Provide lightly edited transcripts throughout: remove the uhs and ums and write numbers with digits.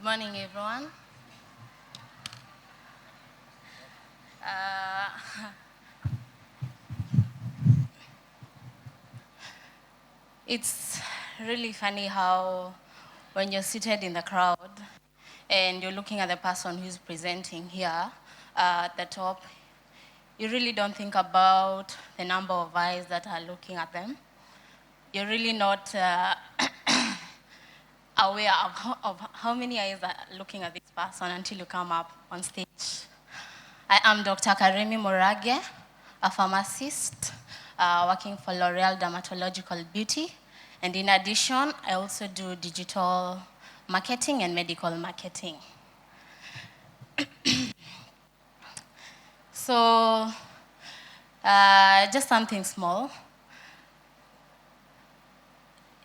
morning, everyone. It's really funny how when you're seated in the crowd and you're looking at the person who's presenting here at the top, you really don't think about the number of eyes that are looking at them. You're really not aware of how many eyes are looking at this person until you come up on stage. I am Dr. Karimi Murage, a pharmacist working for L'Oreal Dermatological Beauty. And in addition, I also do digital marketing and medical marketing. So, just something small.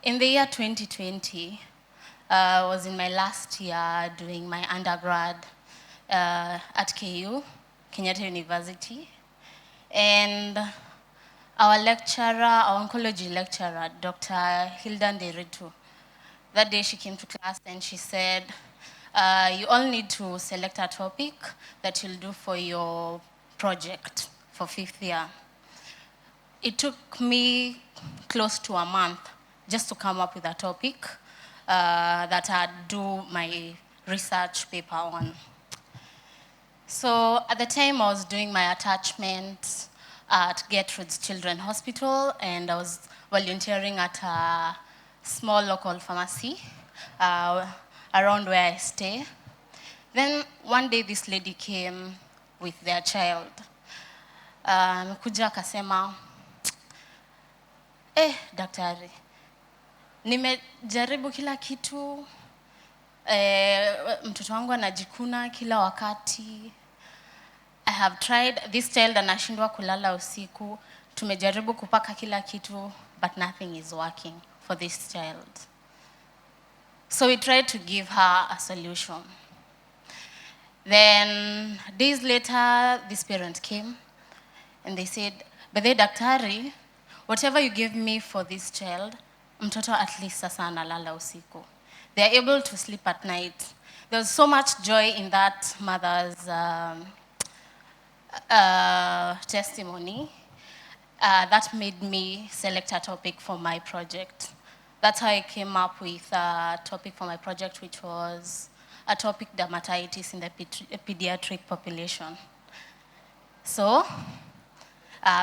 In the year 2020, I was in my last year doing my undergrad at KU, Kenyatta University. And our lecturer, our oncology lecturer, Dr. Hilda Nderitu, that day she came to class and she said, you all need to select a topic that you'll do for your project for 5th year. It took me close to a month just to come up with a topic that I'd do my research paper on. So at the time I was doing my attachment at Gertrude's Children's Hospital, and I was volunteering at a small local pharmacy around where I stay. Then one day this lady came with their child. Kuja akasema, daktari, nimejaribu kila kitu, mtoto wangu anajikuna kila wakati. I have tried, this child anashindwa kulala usiku. Tumejaribu kupaka kila kitu, but nothing is working for this child. So we tried to give her a solution. Then days later, this parent came and they said, but the daktari, whatever you give me for this child, mtoto at least sasa analala usiku. They are able to sleep at night. There was so much joy in that mother's testimony that made me select a topic for my project. That's how I came up with a topic for my project, which was atopic dermatitis in the pediatric population. So,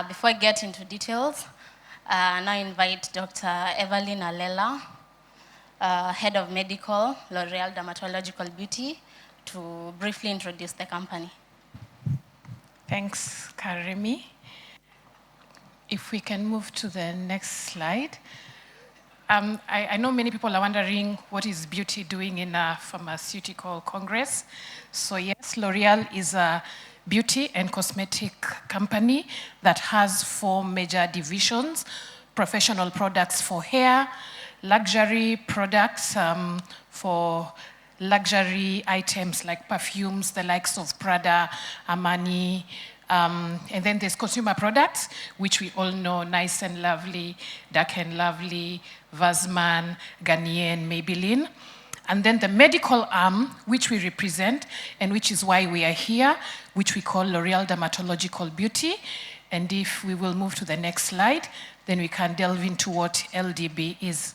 before I get into details, I now invite Dr. Evalyn Allela, Head of Medical, L'Oreal Dermatological Beauty, to briefly introduce the company. Thanks, Karimi. If we can move to the next slide. I know many people are wondering what is beauty doing in a pharmaceutical congress. So yes, L'Oreal is a beauty and cosmetic company that has 4 major divisions: professional products for hair, luxury products for luxury items like perfumes, the likes of Prada, Armani, and then there's consumer products, which we all know, Nice and Lovely, Dark and Lovely, Vaseline, Garnier, and Maybelline. And then the medical arm, which we represent, and which is why we are here, which we call L'Oreal Dermatological Beauty. And if we will move to the next slide, then we can delve into what LDB is.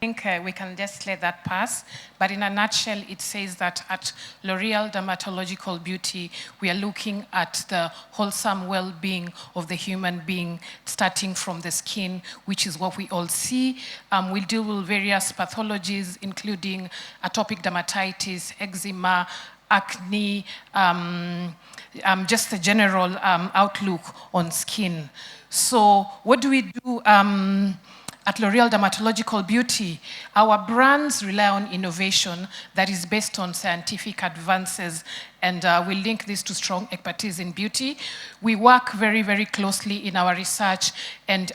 I think we can just let that pass, but in a nutshell, it says that at L'Oreal Dermatological Beauty, we are looking at the wholesome well-being of the human being, starting from the skin, which is what we all see. We deal with various pathologies, including atopic dermatitis, eczema, acne, just the general outlook on skin. So what do we do? At L'Oreal Dermatological Beauty, our brands rely on innovation that is based on scientific advances, and we link this to strong expertise in beauty. We work very, very closely in our research and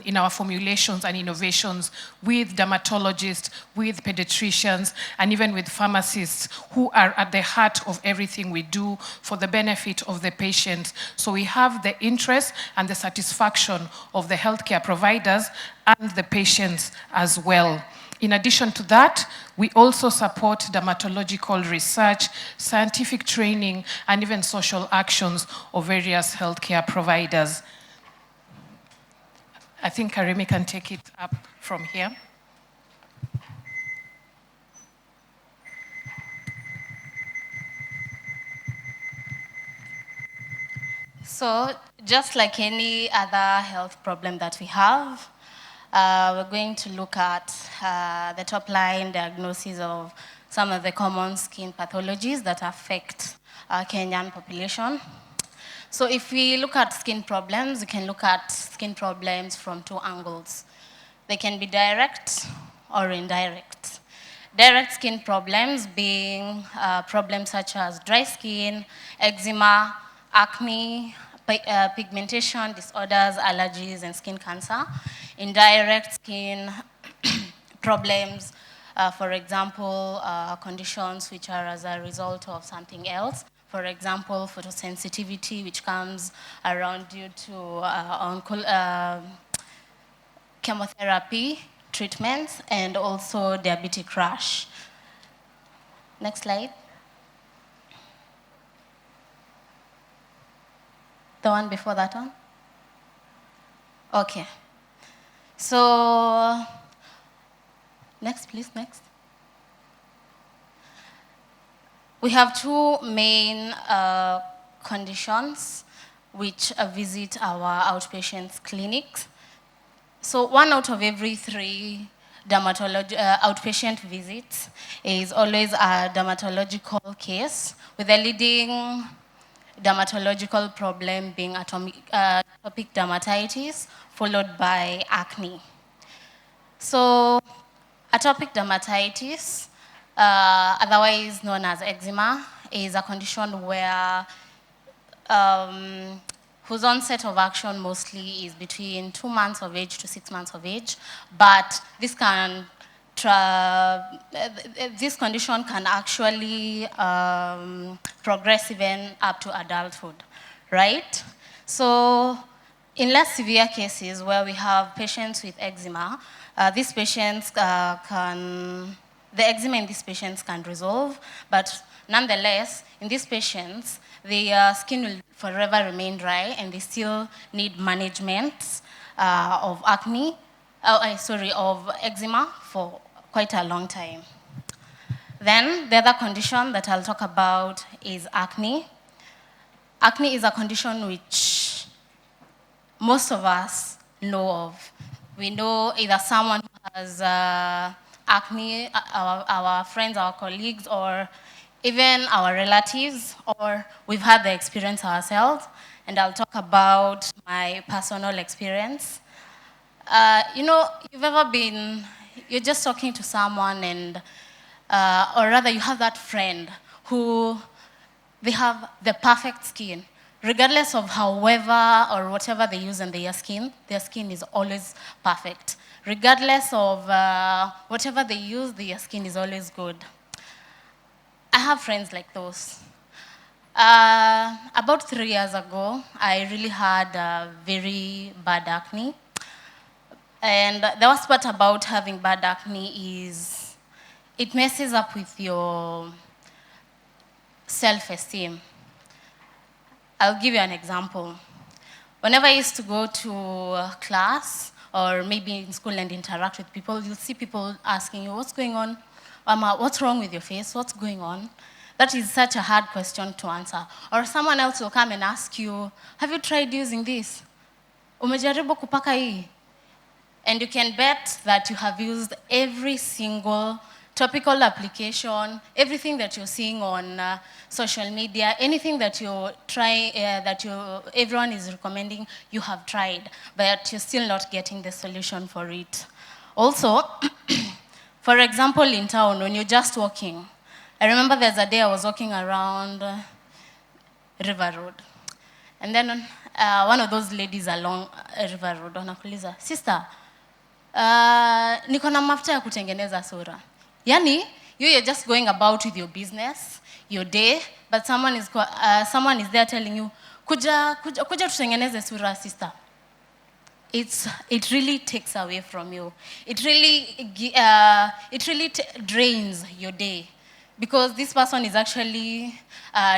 in our formulations and innovations with dermatologists, with pediatricians, and even with pharmacists who are at the heart of everything we do for the benefit of the patient. So we have the interest and the satisfaction of the healthcare providers and the patients as well. In addition to that, we also support dermatological research, scientific training, and even social actions of various healthcare providers. I think Karimi can take it up from here. So, just like any other health problem that we have, we're going to look at the top line diagnosis of some of the common skin pathologies that affect Kenyan population. So if we look at skin problems, we can look at skin problems from two angles. They can be direct or indirect. Direct skin problems being problems such as dry skin, eczema, acne, pigmentation disorders, allergies, and skin cancer. Indirect skin problems, for example, conditions which are as a result of something else. For example, photosensitivity, which comes around due to chemotherapy treatments, and also diabetic rash. Next slide. The one before that one? Okay. So, next, please, next. We have two main conditions which visit our outpatient clinics. So 1 out of every 3 outpatient visits is always a dermatological case, with the leading dermatological problem being atopic dermatitis, followed by acne. So atopic dermatitis, otherwise known as eczema, is a condition where whose onset of action mostly is between 2 months of age to 6 months of age, but this condition can actually progress even up to adulthood, right? So in less severe cases where we have patients with eczema, these patients the eczema in these patients can resolve, but nonetheless, in these patients, their skin will forever remain dry and they still need management of of eczema for quite a long time. Then the other condition that I'll talk about is acne. Acne is a condition which most of us know of. We know either someone who has acne, our friends, our colleagues, or even our relatives, or we've had the experience ourselves, and I'll talk about my personal experience. You're just talking to someone and, or rather you have that friend who, they have the perfect skin. Regardless of however or whatever they use on their skin is always perfect. Regardless of whatever they use, their skin is always good. I have friends like those. About 3 years ago, I really had very bad acne. And the worst part about having bad acne is it messes up with your self-esteem. I'll give you an example. Whenever I used to go to class or maybe in school and interact with people, you'll see people asking you, what's going on? What's wrong with your face? What's going on? That is such a hard question to answer. Or someone else will come and ask you, have you tried using this? Umejaribu kupaka hii? And you can bet that you have used every single topical application, everything that you're seeing on social media, anything that you're trying, everyone is recommending, you have tried, but you're still not getting the solution for it. Also, for example, in town, when you're just walking, I remember there's a day I was walking around River Road, and then one of those ladies along River Road, wanakuuliza, sister, niko na mafuta ya kutengeneza sura. Yani, you're just going about with your business, your day, but someone is there telling you, kuja tutengeneze sura, sister. it really takes away from you. It really drains your day, because this person is actually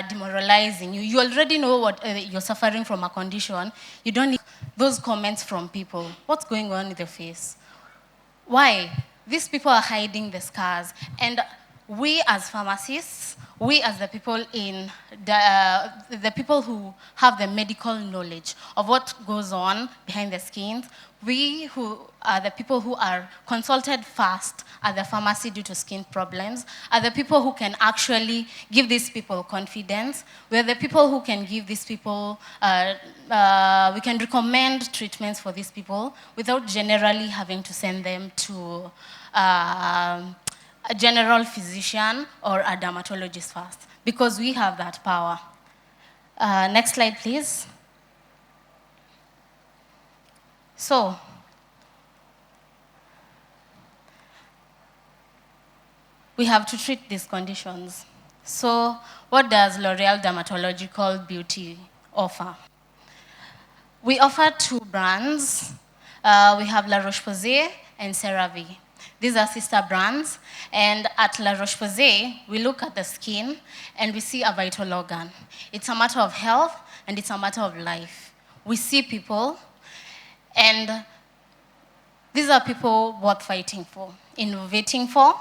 demoralizing you. You already know what you're suffering from a condition. You don't need those comments from people. What's going on with your face? Why? These people are hiding the scars. And we as pharmacists, we as the people the people who have the medical knowledge of what goes on behind the scenes, we who are the people who are consulted first at the pharmacy due to skin problems, are the people who can actually give these people confidence. We're the people who can give these people, we can recommend treatments for these people without generally having to send them to a general physician or a dermatologist first, because we have that power. Next slide, please. So, we have to treat these conditions. So, what does L'Oreal Dermatological Beauty offer? We offer two brands. We have La Roche-Posay and CeraVe. These are sister brands, and at La Roche-Posay, we look at the skin and we see a vital organ. It's a matter of health and it's a matter of life. We see people, and these are people worth fighting for, innovating for,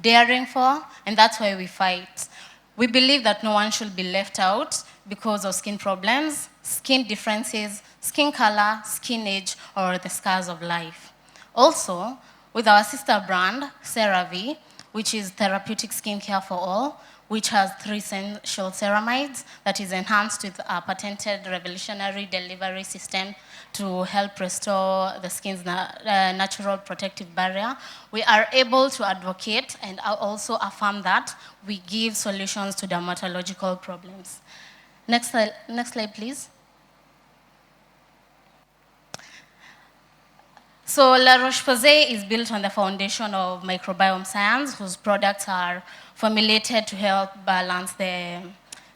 daring for, and that's why we fight. We believe that no one should be left out because of skin problems, skin differences, skin color, skin age, or the scars of life. Also, with our sister brand, CeraVe, which is therapeutic skincare for all, which has 3 essential ceramides that is enhanced with a patented revolutionary delivery system to help restore the skin's natural protective barrier. We are able to advocate and also affirm that we give solutions to dermatological problems. Next slide, please. So La Roche-Posay is built on the foundation of microbiome science, whose products are formulated to help balance the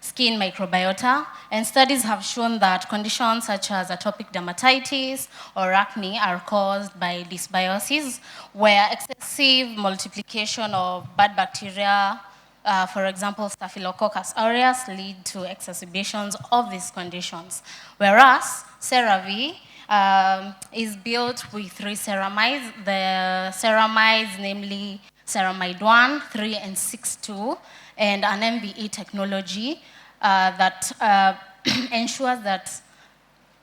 skin microbiota. And studies have shown that conditions such as atopic dermatitis or acne are caused by dysbiosis, where excessive multiplication of bad bacteria, for example, Staphylococcus aureus, lead to exacerbations of these conditions. Whereas CeraVe is built with 3 ceramides. The ceramides, namely ceramide 1, 3, and 6.2, and an MVE technology that ensures that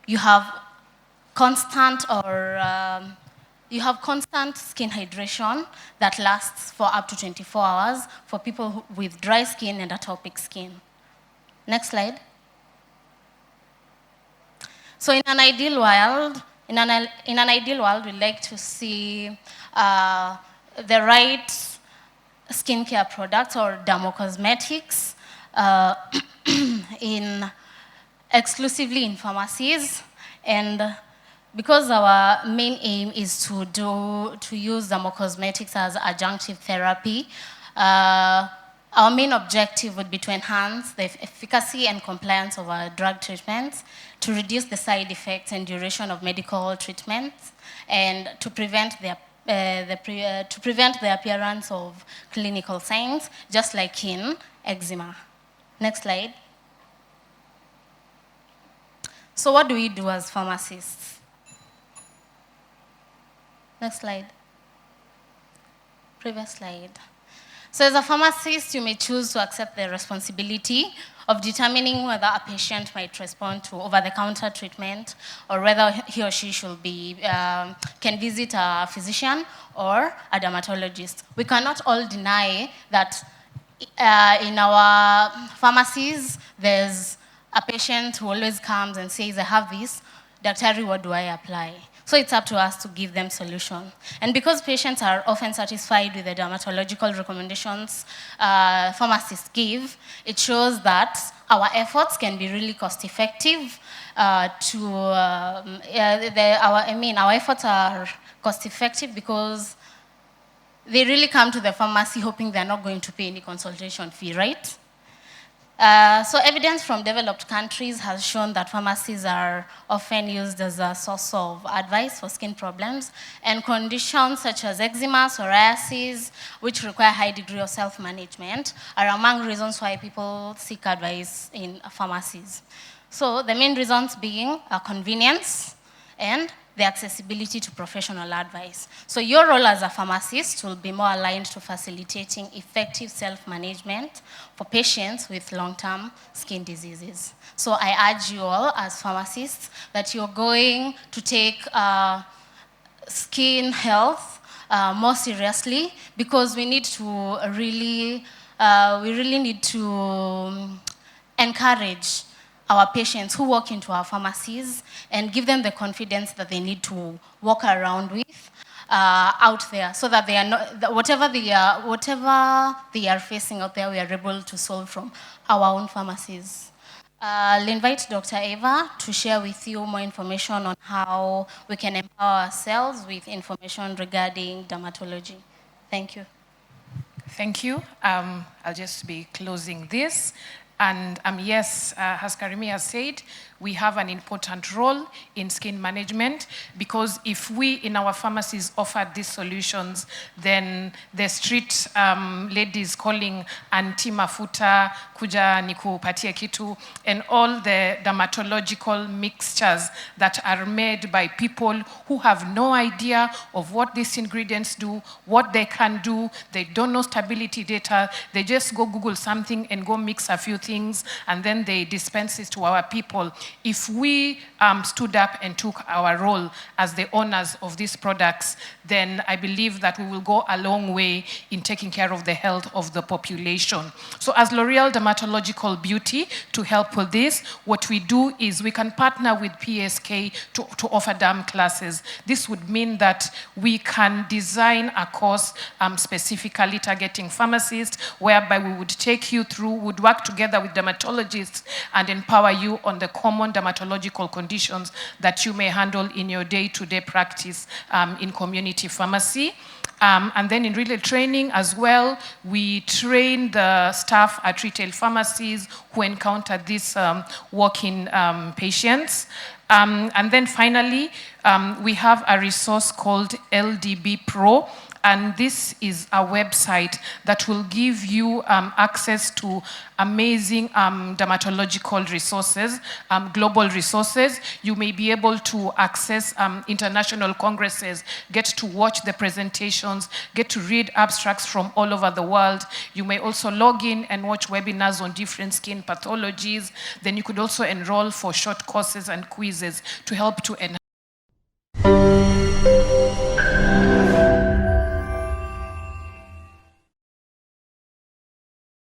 you have constant skin hydration that lasts for up to 24 hours for people with dry skin and atopic skin. Next slide. So in an ideal world, we'd like to see the right skincare products or dermocosmetics exclusively in pharmacies. And because our main aim is to use dermocosmetics as adjunctive therapy, our main objective would be to enhance the efficacy and compliance of our drug treatments, to reduce the side effects and duration of medical treatments, and to prevent the appearance of clinical signs, just like in eczema. Next slide. So what do we do as pharmacists? Next slide. Previous slide. So as a pharmacist, you may choose to accept the responsibility of determining whether a patient might respond to over-the-counter treatment or whether he or she should can visit a physician or a dermatologist. We cannot all deny that in our pharmacies, there's a patient who always comes and says, I have this, Daktari, what do I apply? So it's up to us to give them solution. And because patients are often satisfied with the dermatological recommendations pharmacists give, it shows that our efforts can be really cost-effective. Our efforts are cost-effective because they really come to the pharmacy hoping they're not going to pay any consultation fee, right? So evidence from developed countries has shown that pharmacies are often used as a source of advice for skin problems, and conditions such as eczema, psoriasis, which require high degree of self-management, are among reasons why people seek advice in pharmacies. So the main reasons being convenience and the accessibility to professional advice. So your role as a pharmacist will be more aligned to facilitating effective self-management for patients with long-term skin diseases. So I urge you all as pharmacists that you're going to take skin health more seriously, because we need to really, need to encourage our patients who walk into our pharmacies and give them the confidence that they need to walk around with out there, so that they are not, whatever they are facing out there, we are able to solve from our own pharmacies. I'll invite Dr. Eva to share with you more information on how we can empower ourselves with information regarding dermatology. Thank you. Thank you. I'll just be closing this. And yes, as Karimi has said, we have an important role in skin management, because if we in our pharmacies offered these solutions, then the street ladies calling Auntie Mafuta, kuja nikupatie kitu, and all the dermatological mixtures that are made by people who have no idea of what these ingredients do, what they can do, they don't know stability data, they just go Google something and go mix a few things, and then they dispense it to our people. If we stood up and took our role as the owners of these products, then I believe that we will go a long way in taking care of the health of the population. So as L'Oreal Dermatological Beauty, to help with this, what we do is we can partner with PSK to offer derm classes. This would mean that we can design a course specifically targeting pharmacists, whereby we would take you through, would work together with dermatologists and empower you on the common dermatological conditions that you may handle in your day-to-day practice in community pharmacy. And then in retail training as well, we train the staff at retail pharmacies who encounter these walk-in patients. And then finally, we have a resource called LDB Pro. And this is a website that will give you access to amazing dermatological resources, global resources. You may be able to access international congresses, get to watch the presentations, get to read abstracts from all over the world. You may also log in and watch webinars on different skin pathologies. Then you could also enroll for short courses and quizzes to help to enhance